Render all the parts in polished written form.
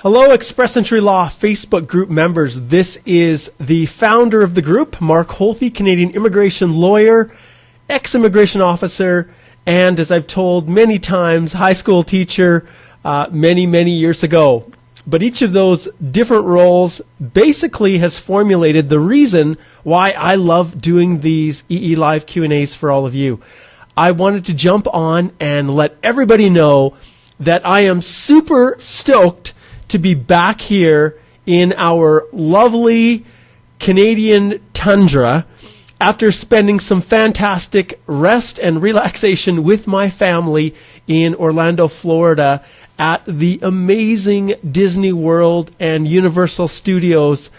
Hello, Express Entry Law Facebook group members. This is the founder of the group, Mark Holthe, Canadian immigration lawyer, ex-immigration officer, and as I've told many times, high school teacher many years ago. But each of those different roles basically has formulated the reason why I love doing these EE Live Q&As for all of you. I wanted to jump on and let everybody know that I am super stoked to be back here in our lovely Canadian tundra after spending some fantastic rest and relaxation with my family in Orlando, Florida at the amazing Disney World and Universal Studios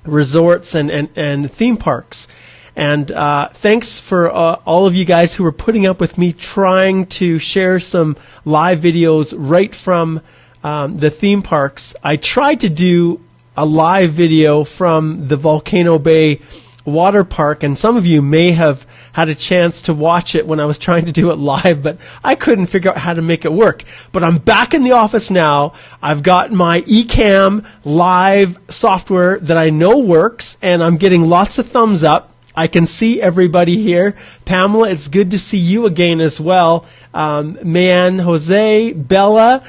resorts and theme parks. And thanks for all of you guys who are putting up with me trying to share some live videos right from the theme parks. I tried to do a live video from the Volcano Bay water park, and some of you may have had a chance to watch it when I was trying to do it live, but I couldn't figure out how to make it work. But I'm back in the office now. I've got my Ecamm live software that I know works, and I'm getting lots of thumbs up. I can see everybody here. Pamela, it's good to see you again as well. Mayan, Jose, Bella,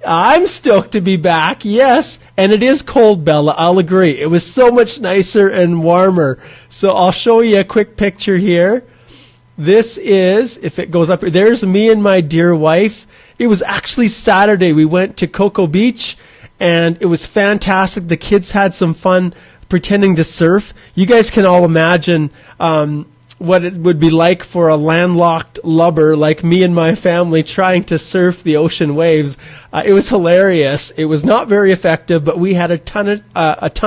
I'm stoked to be back, yes. And it is cold, Bella, I'll agree. It was so much nicer and warmer. So I'll show you a quick picture here. This is, if it goes up, there's me and my dear wife. It was actually Saturday. We went to Cocoa Beach, and it was fantastic. The kids had some fun pretending to surf. You guys can all imagine what it would be like for a landlocked lubber like me and my family trying to surf the ocean waves. It was hilarious. It was not very effective, but we had a ton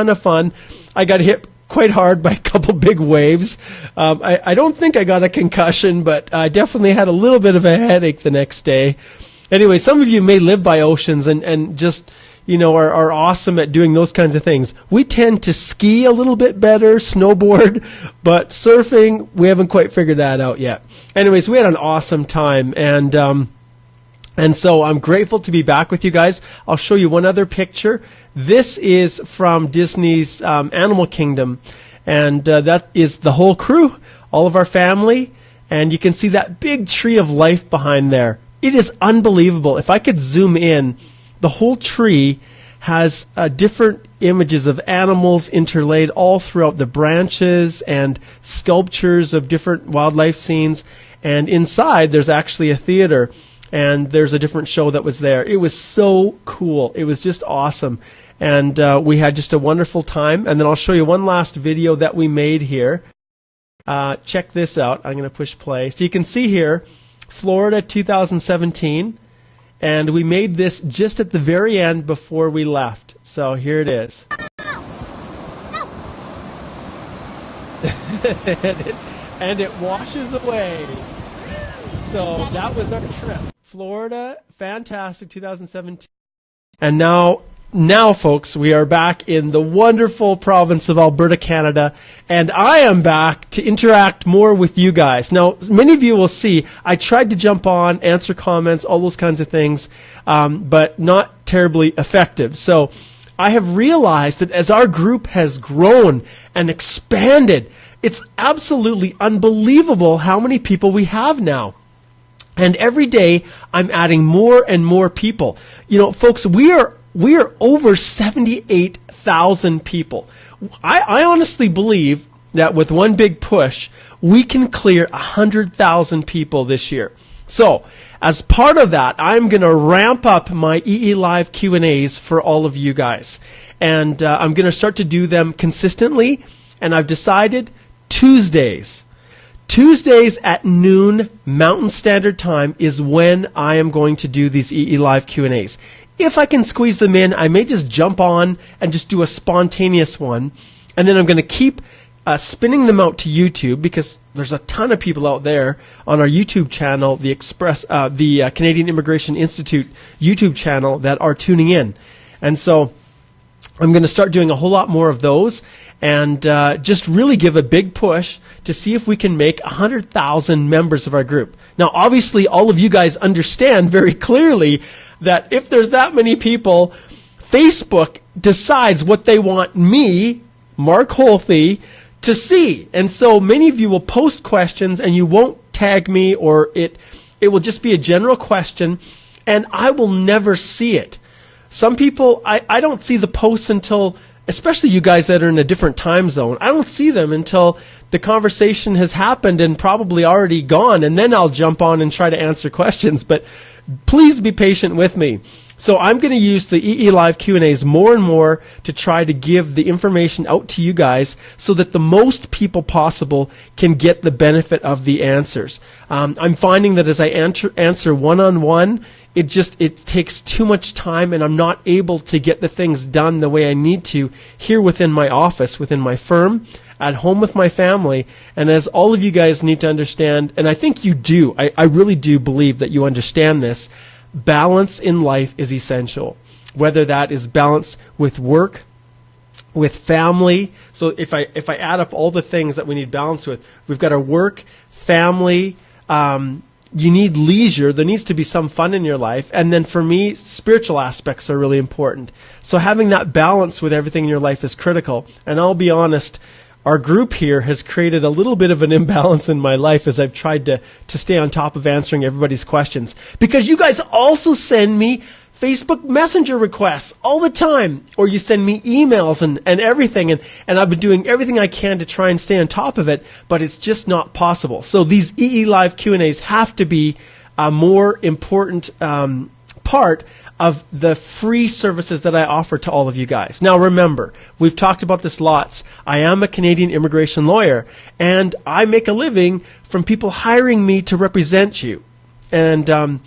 of fun. I got hit quite hard by a couple big waves. I don't think I got a concussion, but I definitely had a little bit of a headache the next day. Anyway, some of you may live by oceans and just are awesome at doing those kinds of things. We tend to ski a little bit better, snowboard, but surfing, we haven't quite figured that out yet. Anyways, we had an awesome time, and so I'm grateful to be back with you guys. I'll show you one other picture. This is from Disney's Animal Kingdom, and that is the whole crew, all of our family, and you can see that big tree of life behind there. It is unbelievable. If I could zoom in, the whole tree has different images of animals interlaid all throughout the branches and sculptures of different wildlife scenes. And inside, there's actually a theater, and there's a different show that was there. It was so cool. It was just awesome. And we had just a wonderful time. And then I'll show you one last video that we made here. Check this out. I'm going to push play. So you can see here, Florida 2017. And we made this just at the very end before we left. So here it is. And it washes away. So that was our trip. Florida, fantastic, 2017. And now, folks, we are back in the wonderful province of Alberta, Canada, and I am back to interact more with you guys. Now, many of you will see I tried to jump on, answer comments, all those kinds of things, but not terribly effective. So I have realized that as our group has grown and expanded, it's absolutely unbelievable how many people we have now. And every day I'm adding more and more people. Folks, we are over 78,000 people. I honestly believe that with one big push, we can clear 100,000 people this year. So, as part of that, I'm going to ramp up my EE Live Q&As for all of you guys. And I'm going to start to do them consistently, and I've decided Tuesdays at noon Mountain Standard Time is when I am going to do these EE Live Q&As. If I can squeeze them in, I may just jump on and just do a spontaneous one. And then I'm going to keep spinning them out to YouTube because there's a ton of people out there on our YouTube channel, the Canadian Immigration Institute YouTube channel that are tuning in. And so I'm going to start doing a whole lot more of those, and just really give a big push to see if we can make 100,000 members of our group. Now, obviously, all of you guys understand very clearly that if there's that many people, Facebook decides what they want me, Mark Holthe, to see. And so many of you will post questions and you won't tag me, or it will just be a general question, and I will never see it. Some people, I don't see the posts until, especially you guys that are in a different time zone, I don't see them until the conversation has happened and probably already gone, and then I'll jump on and try to answer questions. But please be patient with me. So I'm going to use the EE Live Q&As more and more to try to give the information out to you guys so that the most people possible can get the benefit of the answers. I'm finding that as I answer one-on-one, it takes too much time, and I'm not able to get the things done the way I need to here within my office, within my firm, at home with my family. And as all of you guys need to understand, and I think you do, I really do believe that you understand this, balance in life is essential. Whether that is balance with work, with family. So if I add up all the things that we need balance with, we've got our work, family, you need leisure. There needs to be some fun in your life. And then for me, spiritual aspects are really important. So having that balance with everything in your life is critical. And I'll be honest, our group here has created a little bit of an imbalance in my life as I've tried to stay on top of answering everybody's questions. Because you guys also send me Facebook Messenger requests all the time, or you send me emails and everything, and I've been doing everything I can to try and stay on top of it, but it's just not possible. So these EE Live Q&As have to be a more important part of the free services that I offer to all of you guys. Now remember, we've talked about this lots. I am a Canadian immigration lawyer, and I make a living from people hiring me to represent you. And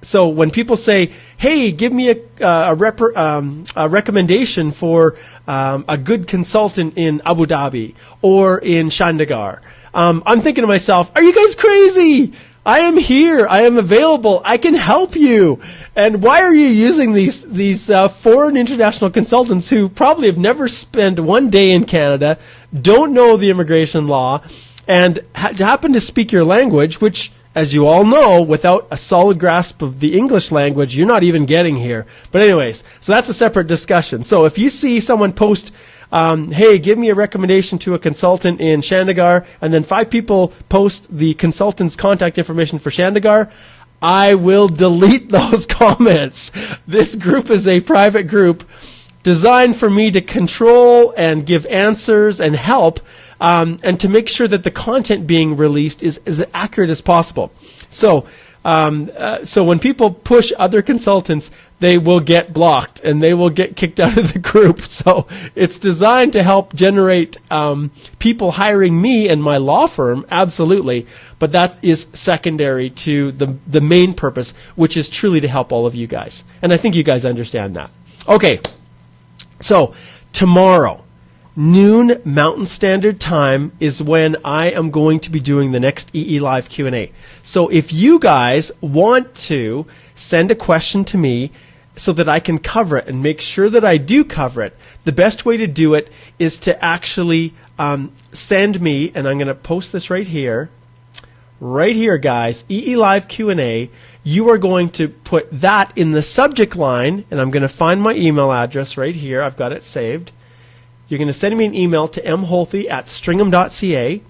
so when people say, hey, give me a recommendation for a good consultant in Abu Dhabi or in Chandigarh, I'm thinking to myself, are you guys crazy? I am here. I am available. I can help you. And why are you using these foreign international consultants who probably have never spent one day in Canada, don't know the immigration law, and happen to speak your language, which, as you all know, without a solid grasp of the English language, you're not even getting here. But anyways, so that's a separate discussion. So if you see someone post, hey, give me a recommendation to a consultant in Chandigarh, and then 5 people post the consultant's contact information for Chandigarh, I will delete those comments. This group is a private group designed for me to control and give answers and help, and to make sure that the content being released is as accurate as possible. So when people push other consultants, they will get blocked and they will get kicked out of the group. So it's designed to help generate people hiring me and my law firm, absolutely. But that is secondary to the main purpose, which is truly to help all of you guys. And I think you guys understand that. Okay, so tomorrow, noon Mountain Standard Time is when I am going to be doing the next EE Live Q&A. So if you guys want to send a question to me so that I can cover it and make sure that I do cover it, the best way to do it is to actually send me, and I'm going to post this right here, guys, EE Live Q&A. You are going to put that in the subject line, and I'm going to find my email address right here. I've got it saved. You're going to send me an email to mholthe@stringham.ca,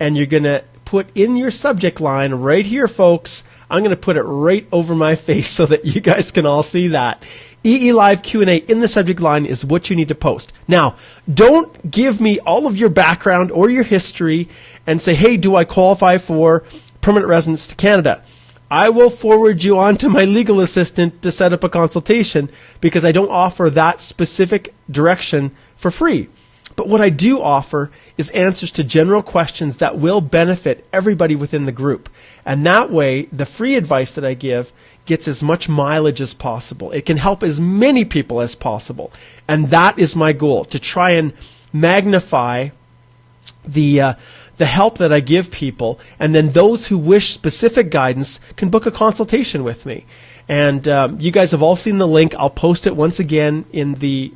and you're going to put in your subject line right here, folks. I'm going to put it right over my face so that you guys can all see that. EE Live Q&A in the subject line is what you need to post. Now, don't give me all of your background or your history and say, hey, do I qualify for permanent residence to Canada? I will forward you on to my legal assistant to set up a consultation, because I don't offer that specific direction for free. But what I do offer is answers to general questions that will benefit everybody within the group. And that way, the free advice that I give gets as much mileage as possible. It can help as many people as possible. And that is my goal, to try and magnify the the help that I give people, and then those who wish specific guidance can book a consultation with me. And you guys have all seen the link. I'll post it once again in the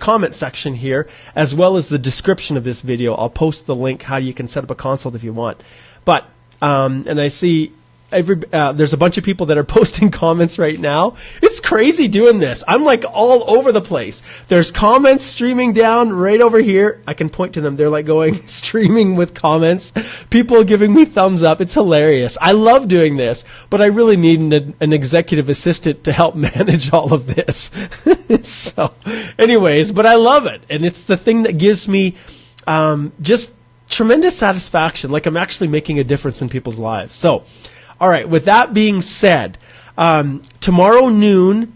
comment section here, as well as the description of this video. I'll post the link how you can set up a consult if you want. But and I see there's a bunch of people that are posting comments right now. It's crazy doing this. I'm like all over the place. There's comments streaming down right over here. I can point to them. They're like going streaming with comments. People giving me thumbs up. It's hilarious. I love doing this, but I really need an executive assistant to help manage all of this. So anyways, but I love it. And it's the thing that gives me just tremendous satisfaction. Like I'm actually making a difference in people's lives. So all right, with that being said, tomorrow noon,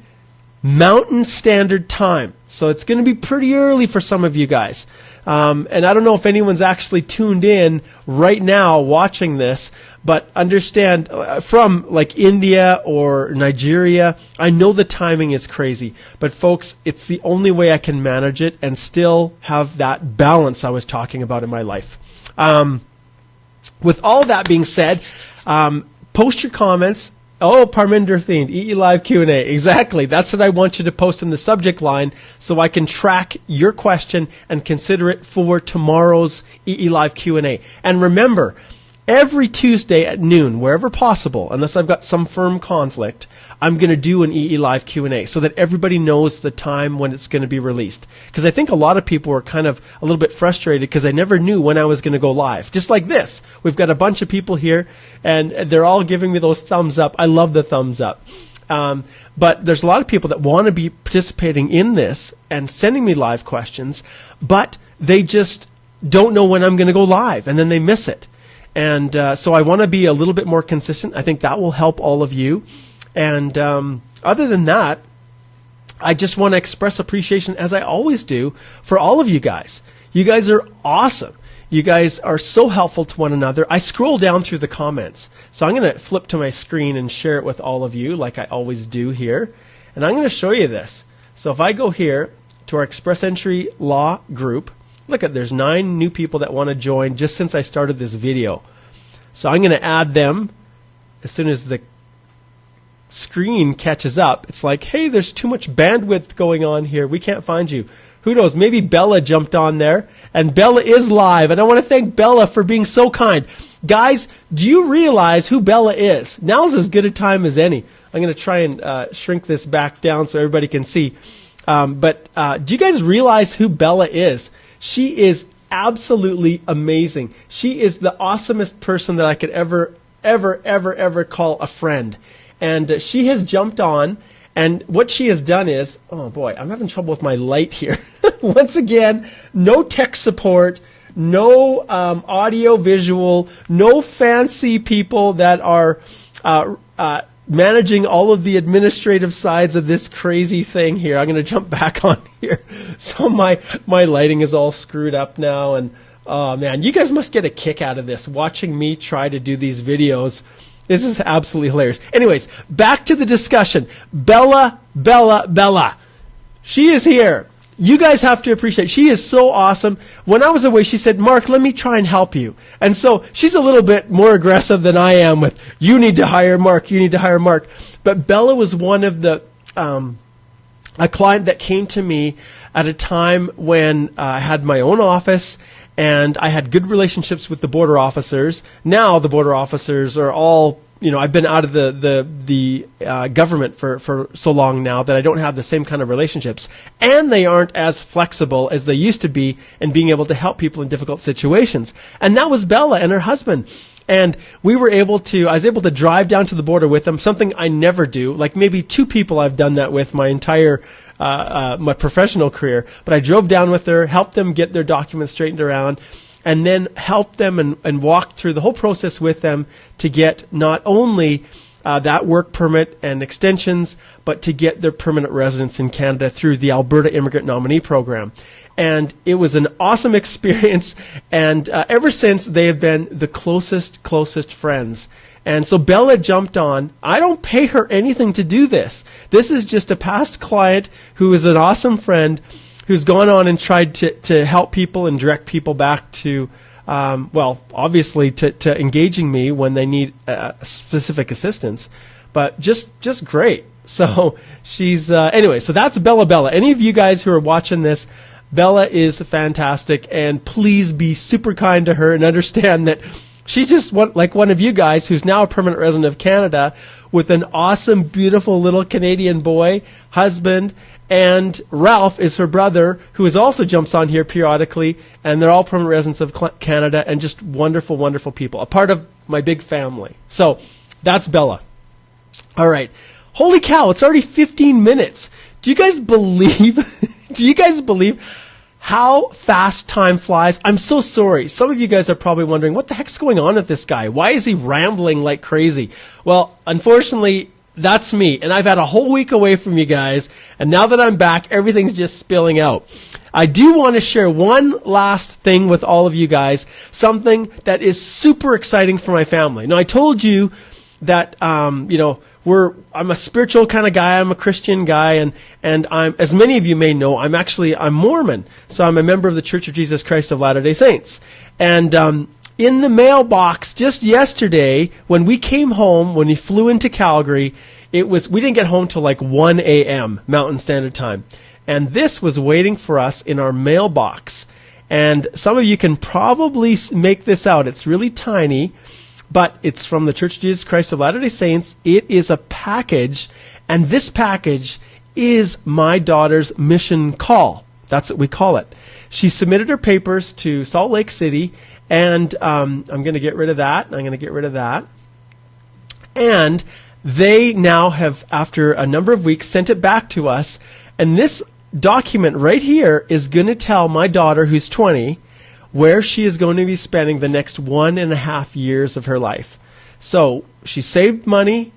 Mountain Standard Time. So it's going to be pretty early for some of you guys. And I don't know if anyone's actually tuned in right now watching this, but understand from like India or Nigeria, I know the timing is crazy. But folks, it's the only way I can manage it and still have that balance I was talking about in my life. With all that being said, post your comments. Oh, Parminder themed, EE Live Q&A. Exactly. That's what I want you to post in the subject line so I can track your question and consider it for tomorrow's EE Live Q&A. And remember, every Tuesday at noon, wherever possible, unless I've got some firm conflict, I'm going to do an EE Live Q&A so that everybody knows the time when it's going to be released. Because I think a lot of people were kind of a little bit frustrated because they never knew when I was going to go live. Just like this. We've got a bunch of people here, and they're all giving me those thumbs up. I love the thumbs up. But there's a lot of people that want to be participating in this and sending me live questions, but they just don't know when I'm going to go live, and then they miss it. And so I want to be a little bit more consistent. I think that will help all of you. And other than that, I just want to express appreciation, as I always do, for all of you guys. You guys are awesome. You guys are so helpful to one another. I scroll down through the comments. So I'm going to flip to my screen and share it with all of you like I always do here. And I'm going to show you this. So if I go here to our Express Entry Law group, look at, there's 9 new people that want to join just since I started this video. So I'm going to add them as soon as the screen catches up. It's like, hey, there's too much bandwidth going on here. We can't find you. Who knows? Maybe Bella jumped on there. And Bella is live. And I want to thank Bella for being so kind. Guys, do you realize who Bella is? Now's as good a time as any. I'm going to try and shrink this back down so everybody can see. But do you guys realize who Bella is? She is absolutely amazing. She is the awesomest person that I could ever call a friend. And she has jumped on, and what she has done is, oh boy, I'm having trouble with my light here. Once again, no tech support, no audio visual, no fancy people that are managing all of the administrative sides of this crazy thing here. I'm going to jump back on here. So my lighting is all screwed up now, and oh man, you guys must get a kick out of this, watching me try to do these videos. This is absolutely hilarious. Anyways, back to the discussion. Bella. She is here. You guys have to appreciate, she is so awesome. When I was away, she said, Mark, let me try and help you. And so she's a little bit more aggressive than I am with, you need to hire Mark, you need to hire Mark. But Bella was one of the, a client that came to me at a time when I had my own office, and I had good relationships with the border officers. Now the border officers are all, I've been out of the government for so long now that I don't have the same kind of relationships. And they aren't as flexible as they used to be in being able to help people in difficult situations. And that was Bella and her husband. And I was able to drive down to the border with them, something I never do. Like maybe 2 people I've done that with my entire my professional career. But I drove down with her, helped them get their documents straightened around, and then helped them and walked through the whole process with them to get not only that work permit and extensions, but to get their permanent residence in Canada through the Alberta Immigrant Nominee Program. And it was an awesome experience, and ever since they have been the closest friends. And so Bella jumped on. I don't pay her anything to do this. This is just a past client who is an awesome friend who's gone on and tried to help people and direct people back to, obviously to engaging me when they need specific assistance, but just great. So she's, anyway, so that's Bella. Any of you guys who are watching this, Bella is fantastic, and please be super kind to her and understand that she's just like one of you guys who's now a permanent resident of Canada with an awesome, beautiful little Canadian boy, husband, and Ralph is her brother, who also jumps on here periodically, and they're all permanent residents of Canada and just wonderful, wonderful people, a part of my big family. So that's Bella. All right. Holy cow, it's already 15 minutes. Do you guys believe how fast time flies? I'm so sorry. Some of you guys are probably wondering, what the heck's going on with this guy? Why is he rambling like crazy? Well, unfortunately, that's me. And I've had a whole week away from you guys. And now that I'm back, everything's just spilling out. I do want to share one last thing with all of you guys, something that is super exciting for my family. Now, I told you that, I'm a spiritual kind of guy. I'm a Christian guy, and I'm, as many of you may know, I'm Mormon. So I'm a member of the Church of Jesus Christ of Latter-day Saints. And in the mailbox just yesterday, when we came home, when we flew into Calgary, we didn't get home till like 1 a.m. Mountain Standard Time. And this was waiting for us in our mailbox. And some of you can probably make this out. It's really tiny, but it's from the Church of Jesus Christ of Latter-day Saints. It is a package, and this package is my daughter's mission call. That's what we call it. She submitted her papers to Salt Lake City, and I'm going to get rid of that. I'm going to get rid of that. And they now have, after a number of weeks, sent it back to us. And this document right here is going to tell my daughter, who's 20, where she is going to be spending the next 1.5 years of her life. So she saved money,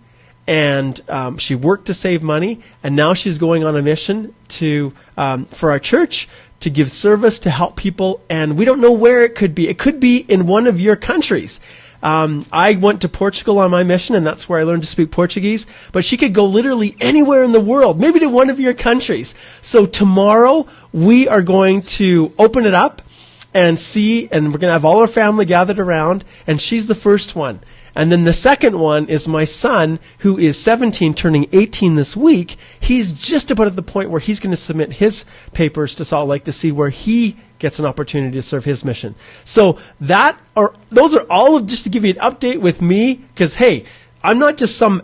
and she worked to save money, and now she's going on a mission for our church to give service, to help people, and we don't know where it could be. It could be in one of your countries. I went to Portugal on my mission, and that's where I learned to speak Portuguese, but she could go literally anywhere in the world, maybe to one of your countries. So tomorrow we are going to open it up and see, and we're going to have all our family gathered around, and she's the first one. And then the second one is my son, who is 17, turning 18 this week. He's just about at the point where he's going to submit his papers to Salt Lake to see where he gets an opportunity to serve his mission. So those are all of, just to give you an update with me, because, hey, I'm not just some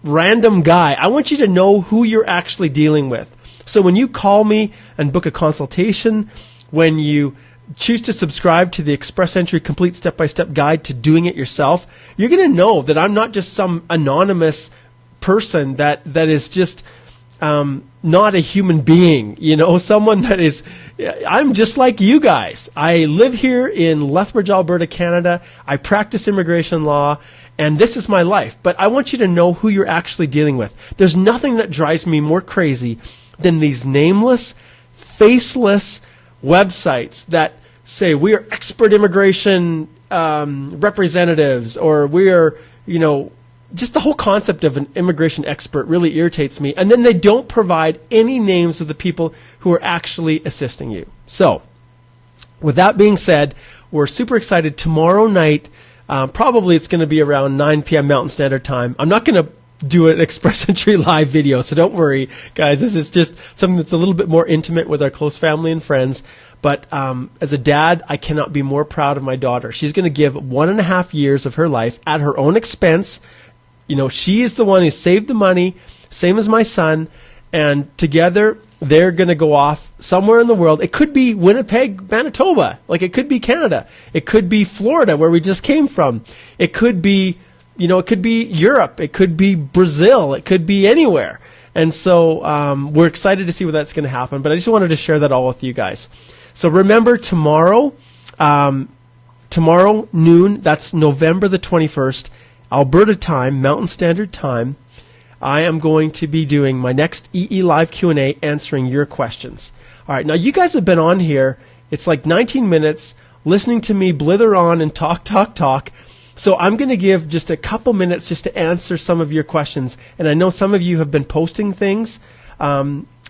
random guy. I want you to know who you're actually dealing with. So when you call me and book a consultation, when you choose to subscribe to the Express Entry Complete Step-by-Step Guide to Doing It Yourself, you're going to know that I'm not just some anonymous person that is just not a human being, someone that is, I'm just like you guys. I live here in Lethbridge, Alberta, Canada. I practice immigration law, and this is my life. But I want you to know who you're actually dealing with. There's nothing that drives me more crazy than these nameless, faceless websites that say we are expert immigration representatives, or we are, just the whole concept of an immigration expert really irritates me. And then they don't provide any names of the people who are actually assisting you. So, with that being said, we're super excited. Tomorrow night, probably it's going to be around 9 p.m. Mountain Standard Time. I'm not going to do an Express Entry live video, so don't worry, guys. This is just something that's a little bit more intimate with our close family and friends. But as a dad, I cannot be more proud of my daughter. She's going to give 1.5 years of her life at her own expense. She is the one who saved the money, same as my son, and together they're going to go off somewhere in the world. It could be Winnipeg, Manitoba, like it could be Canada. It could be Florida, where we just came from. It could be, it could be Europe. It could be Brazil. It could be anywhere. And so we're excited to see where that's going to happen. But I just wanted to share that all with you guys. So remember, tomorrow noon, that's November the 21st, Alberta time, Mountain Standard Time, I am going to be doing my next EE Live Q&A answering your questions. All right, now you guys have been on here. It's like 19 minutes listening to me blither on and talk. So I'm going to give just a couple minutes just to answer some of your questions. And I know some of you have been posting things.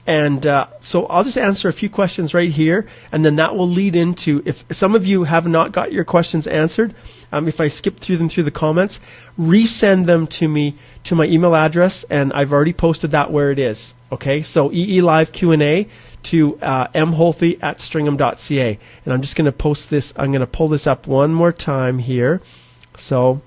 And so I'll just answer a few questions right here, and then that will lead into, if some of you have not got your questions answered, if I skip through them through the comments, resend them to me to my email address, and I've already posted that where it is. Okay, so EE Live Q&A to mholthy@stringham.ca. And I'm just going to post this, I'm going to pull this up one more time here. So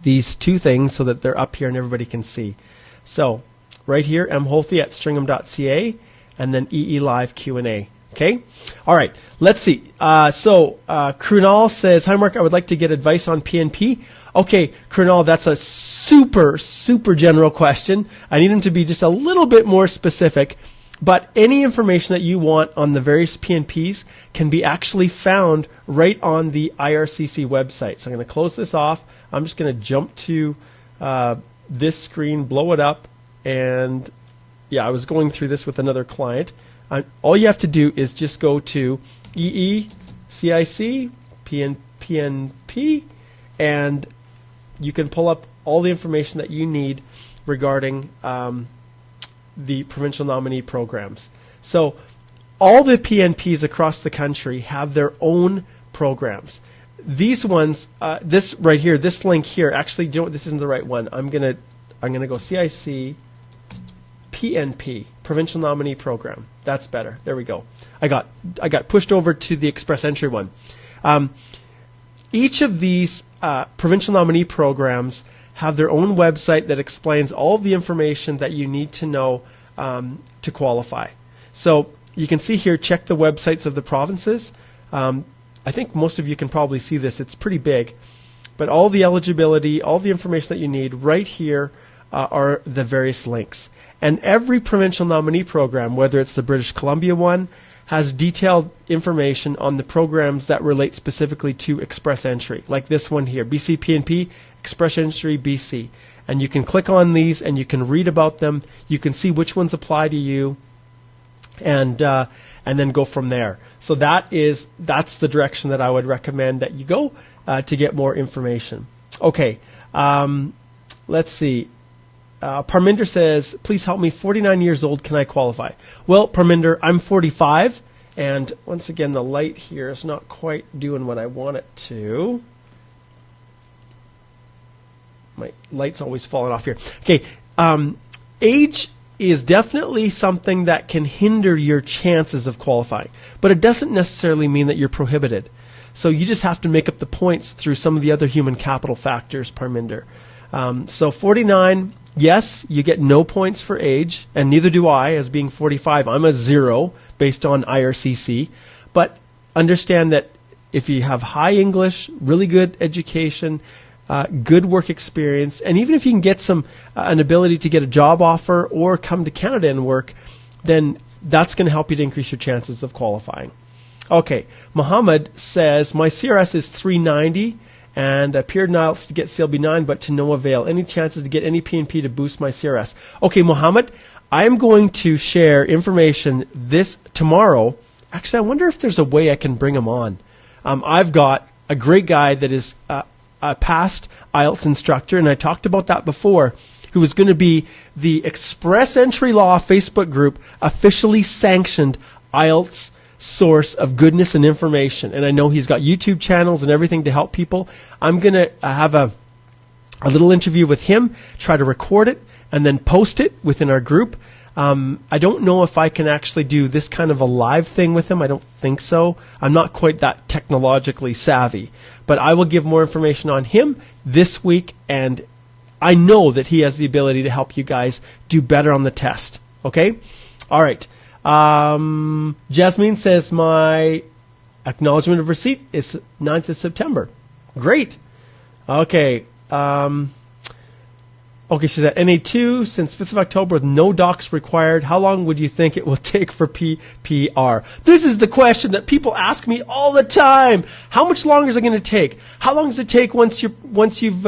these two things so that they're up here and everybody can see. So right here, mholthy@stringham.ca, and then EE Live Q&A. Okay? All right, let's see. Krunal says, hi Mark, I would like to get advice on PNP. Okay, Krunal, that's a super, super general question. I need him to be just a little bit more specific. But any information that you want on the various PNPs can be actually found right on the IRCC website. So I'm going to close this off. I'm just going to jump to this screen, blow it up, and yeah, I was going through this with another client. All you have to do is just go to EECIC, PNP, and you can pull up all the information that you need regarding the provincial nominee programs. So all the PNPs across the country have their own programs. These ones, this right here, this link here, actually, do you know what? This isn't the right one. I'm gonna go CIC PNP, Provincial Nominee Program. That's better. There we go. I got pushed over to the Express Entry one. Each of these provincial nominee programs have their own website that explains all of the information that you need to know to qualify. So you can see here, check the websites of the provinces. I think most of you can probably see this. It's pretty big. But all the eligibility, all the information that you need right here are the various links. And every provincial nominee program, whether it's the British Columbia one, has detailed information on the programs that relate specifically to Express Entry, like this one here, BC PNP, Express Entry BC. And you can click on these and you can read about them. You can see which ones apply to you, and then go from there. So that's the direction that I would recommend that you go to get more information. Okay, let's see. Parminder says, please help me, 49 years old, can I qualify? Well, Parminder, I'm 45, and once again, the light here is not quite doing what I want it to. My light's always falling off here. Okay, age is definitely something that can hinder your chances of qualifying, but it doesn't necessarily mean that you're prohibited. So you just have to make up the points through some of the other human capital factors, Parminder. So 49, yes, you get no points for age, and neither do I, as being 45. I'm a 0 based on IRCC. But understand that if you have high English, really good education, good work experience, and even if you can get an ability to get a job offer or come to Canada and work, then that's going to help you to increase your chances of qualifying. Okay, Mohammed says, my CRS is 390 and appeared in IELTS to get CLB9, but to no avail. Any chances to get any PNP to boost my CRS? Okay, Mohammed, I am going to share information tomorrow. Actually, I wonder if there's a way I can bring him on. I've got a great guy that is a past IELTS instructor, and I talked about that before, who is going to be the Express Entry Law Facebook group officially sanctioned IELTS source of goodness and information. And I know he's got YouTube channels and everything to help people. I'm going to have a little interview with him, try to record it, and then post it within our group. I don't know if I can actually do this kind of a live thing with him. I don't think so. I'm not quite that technologically savvy. But I will give more information on him this week, and I know that he has the ability to help you guys do better on the test. Okay? All right. Jasmine says, my acknowledgement of receipt is 9th of September. Great. Okay. Okay, she's at NA2 since 5th of October with no docs required. How long would you think it will take for PPR? This is the question that people ask me all the time. How much longer is it going to take? How long does it take once you've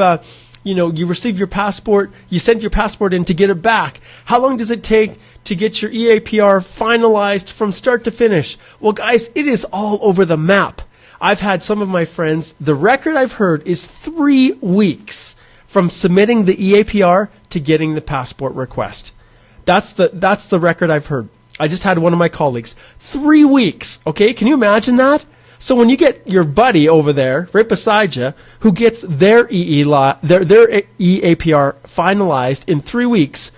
you received your passport, you sent your passport in to get it back? How long does it take to get your EAPR finalized from start to finish? Well, guys, it is all over the map. I've had some of my friends, the record I've heard is 3 weeks from submitting the EAPR to getting the passport request. That's the record I've heard. I just had one of my colleagues. 3 weeks. Okay, can you imagine that? So when you get your buddy over there, right beside you, who gets their their EAPR finalized in 3 weeks,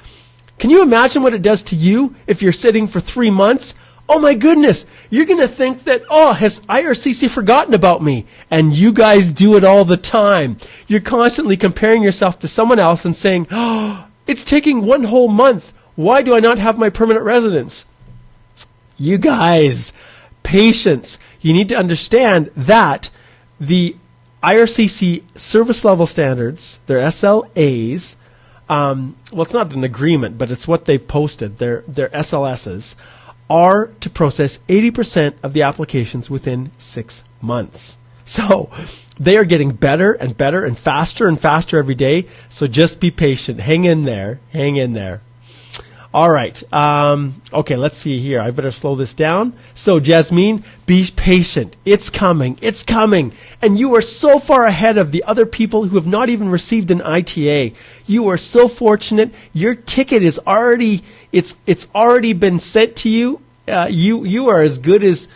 can you imagine what it does to you if you're sitting for 3 months? Oh my goodness, you're going to think that, has IRCC forgotten about me? And you guys do it all the time. You're constantly comparing yourself to someone else and saying, it's taking 1 whole month. Why do I not have my permanent residence? You guys, patience. You need to understand that the IRCC service level standards, their SLAs, it's not an agreement, but it's what they've posted, their SLSs, are to process 80% of the applications within 6 months. So they are getting better and better and faster every day. So just be patient. Hang in there. Hang in there. All right. Okay, let's see here. I better slow this down. So, Jasmine, be patient. It's coming. It's coming. And you are so far ahead of the other people who have not even received an ITA. You are so fortunate. Your ticket is already, it's already been sent to you. You are as good as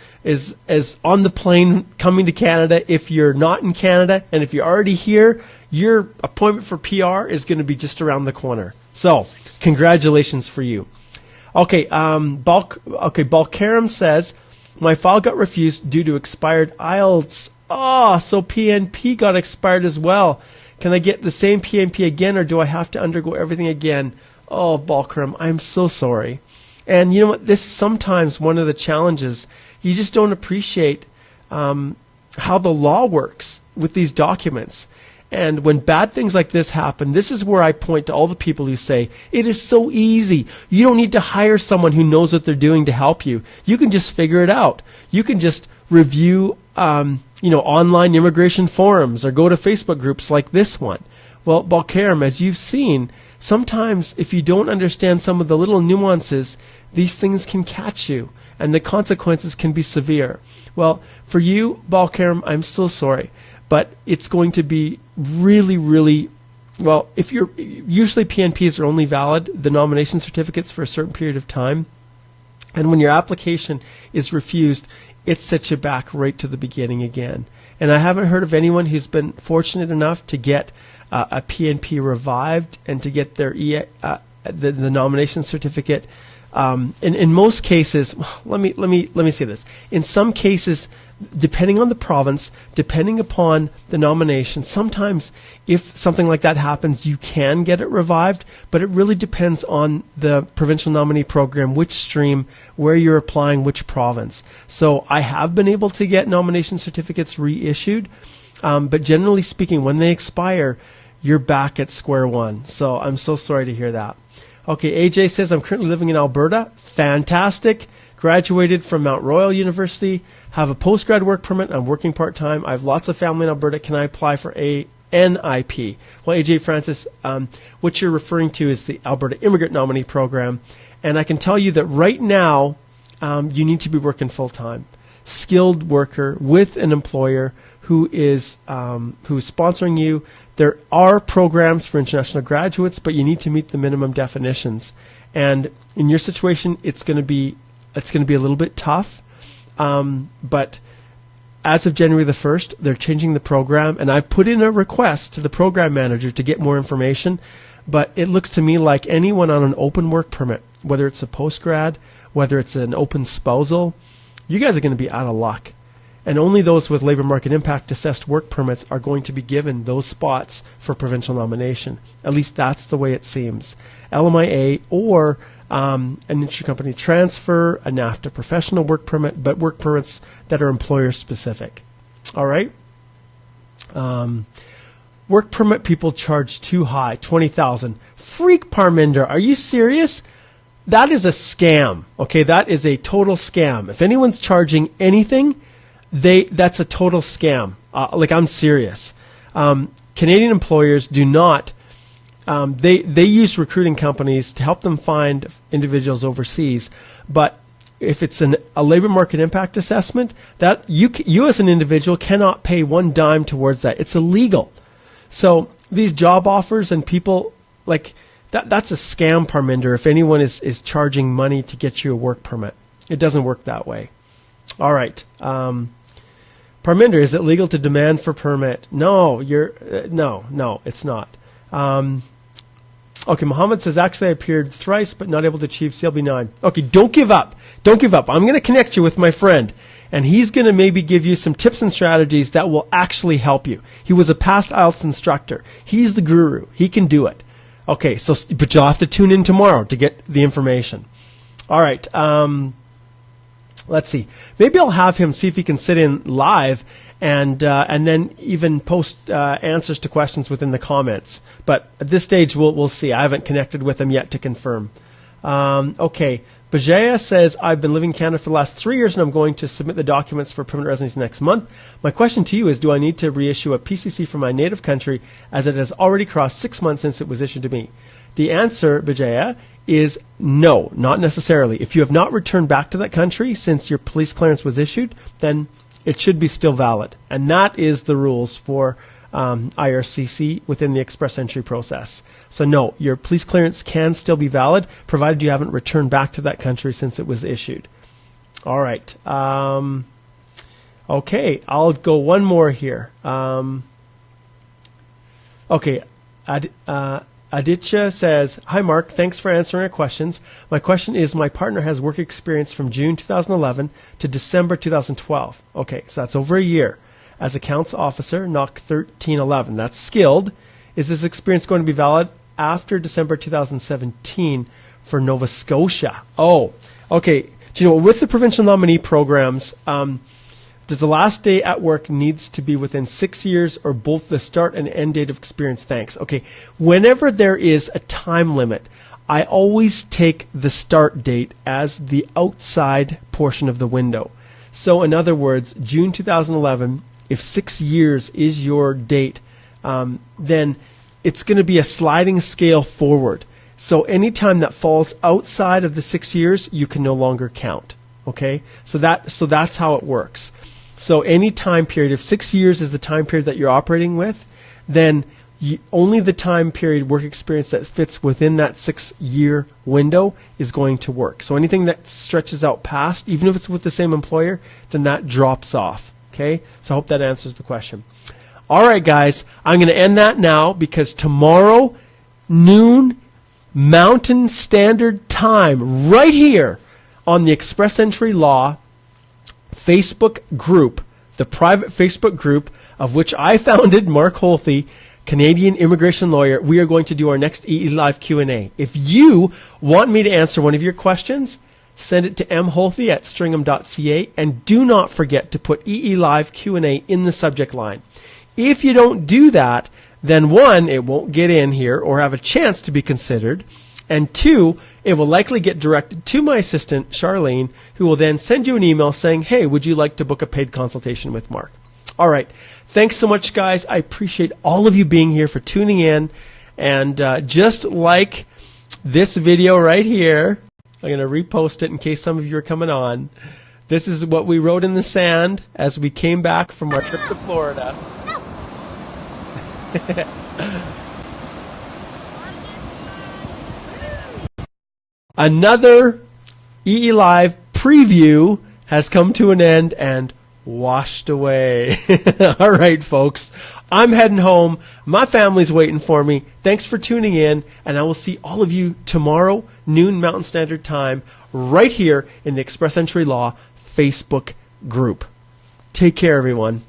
on the plane coming to Canada if you're not in Canada. And if you're already here, your appointment for PR is going to be just around the corner. So, congratulations for you. Okay, Balkaram says, my file got refused due to expired IELTS. So PNP got expired as well. Can I get the same PNP again, or do I have to undergo everything again? Oh, Balkaram, I'm so sorry. And you know what? This is sometimes one of the challenges. You just don't appreciate how the law works with these documents. And when bad things like this happen, this is where I point to all the people who say, it is so easy. You don't need to hire someone who knows what they're doing to help you. You can just figure it out. You can just review, online immigration forums or go to Facebook groups like this one. Well, Balkaram, as you've seen, sometimes if you don't understand some of the little nuances, these things can catch you and the consequences can be severe. Well, for you, Balkaram, I'm so sorry. But it's going to be really, really, if you're, usually PNPs are only valid, the nomination certificates, for a certain period of time. And when your application is refused, it sets you back right to the beginning again. And I haven't heard of anyone who's been fortunate enough to get a PNP revived and to get their the nomination certificate. In most cases, let me say this. In some cases, depending on the province, depending upon the nomination, sometimes if something like that happens, you can get it revived, but it really depends on the provincial nominee program, which stream, where you're applying, which province. So I have been able to get nomination certificates reissued, but generally speaking, when they expire, you're back at square one. So I'm so sorry to hear that. Okay, AJ says, I'm currently living in Alberta. Fantastic. Graduated from Mount Royal University. Have a postgrad work permit. I'm working part-time. I have lots of family in Alberta. Can I apply for a NIP? Well, AJ Francis, what you're referring to is the Alberta Immigrant Nominee Program. And I can tell you that right now, you need to be working full-time. Skilled worker with an employer who's sponsoring you. There are programs for international graduates, but you need to meet the minimum definitions. And in your situation, it's going to be a little bit tough. But as of January the 1st, they're changing the program, and I've put in a request to the program manager to get more information. But it looks to me like anyone on an open work permit, whether it's a postgrad, whether it's an open spousal, you guys are going to be out of luck. And only those with labor market impact assessed work permits are going to be given those spots for provincial nomination. At least that's the way it seems. LMIA or an intercompany transfer, a NAFTA professional work permit, but work permits that are employer specific. All right. Work permit people charge too high, $20,000. Freak Parminder, are you serious? That is a scam. Okay, that is a total scam. If anyone's charging anything, that's a total scam. I'm serious. Canadian employers do not. They use recruiting companies to help them find individuals overseas. But if it's a labor market impact assessment, that you as an individual cannot pay one dime towards that. It's illegal. So these job offers and people That's a scam, Parminder, if anyone is charging money to get you a work permit. It doesn't work that way. All right. Parminder, is it legal to demand for permit? No, no, it's not. Okay, Muhammad says, actually I appeared thrice but not able to achieve CLB9. Okay, don't give up. Don't give up. I'm going to connect you with my friend, and he's going to maybe give you some tips and strategies that will actually help you. He was a past IELTS instructor. He's the guru. He can do it. Okay, but you'll have to tune in tomorrow to get the information. All right. Let's see. Maybe I'll have him see if he can sit in live and then even post answers to questions within the comments. But at this stage, we'll see. I haven't connected with him yet to confirm. Okay. Bajaya says, I've been living in Canada for the last 3 years and I'm going to submit the documents for permanent residency next month. My question to you is, do I need to reissue a PCC from my native country as it has already crossed 6 months since it was issued to me? The answer, Bajaya, is no, not necessarily. If you have not returned back to that country since your police clearance was issued, then it should be still valid. And that is the rules for IRCC within the express entry process. So no, your police clearance can still be valid, provided you haven't returned back to that country since it was issued. All right. Okay, I'll go one more here. Okay, Aditya says, hi Mark, thanks for answering our questions. My question is, my partner has work experience from June 2011 to December 2012. Okay, so that's over a year. As accounts officer, NOC 1311. That's skilled. Is this experience going to be valid after December 2017 for Nova Scotia? Oh, okay. Do you know, with the provincial nominee programs, does the last day at work needs to be within 6 years or both the start and end date of experience? Thanks. Okay. Whenever there is a time limit, I always take the start date as the outside portion of the window. So in other words, June 2011, if 6 years is your date, then it's going to be a sliding scale forward. So any time that falls outside of the 6 years, you can no longer count. Okay? So that's how it works. So any time period, if 6 years is the time period that you're operating with, then only the time period work experience that fits within that 6 year window is going to work. So anything that stretches out past, even if it's with the same employer, then that drops off. Okay, so I hope that answers the question. All right, guys, I'm going to end that now because tomorrow, noon, Mountain Standard Time, right here on the Express Entry Law Facebook group, the private Facebook group of which I founded, Mark Holthe, Canadian immigration lawyer, we are going to do our next EE Live Q&A. If you want me to answer one of your questions, send it to mholthe@stringham.ca, and do not forget to put EE Live Q&A in the subject line. If you don't do that, then one, it won't get in here or have a chance to be considered, and two, it will likely get directed to my assistant, Charlene, who will then send you an email saying, hey, would you like to book a paid consultation with Mark? All right. Thanks so much, guys. I appreciate all of you being here, for tuning in, and just like this video right here, I'm going to repost it in case some of you are coming on. This is what we wrote in the sand as we came back from our trip to Florida. Another EE Live preview has come to an end and washed away. All right, folks. I'm heading home. My family's waiting for me. Thanks for tuning in, and I will see all of you tomorrow, noon Mountain Standard Time, right here in the Express Entry Law Facebook group. Take care, everyone.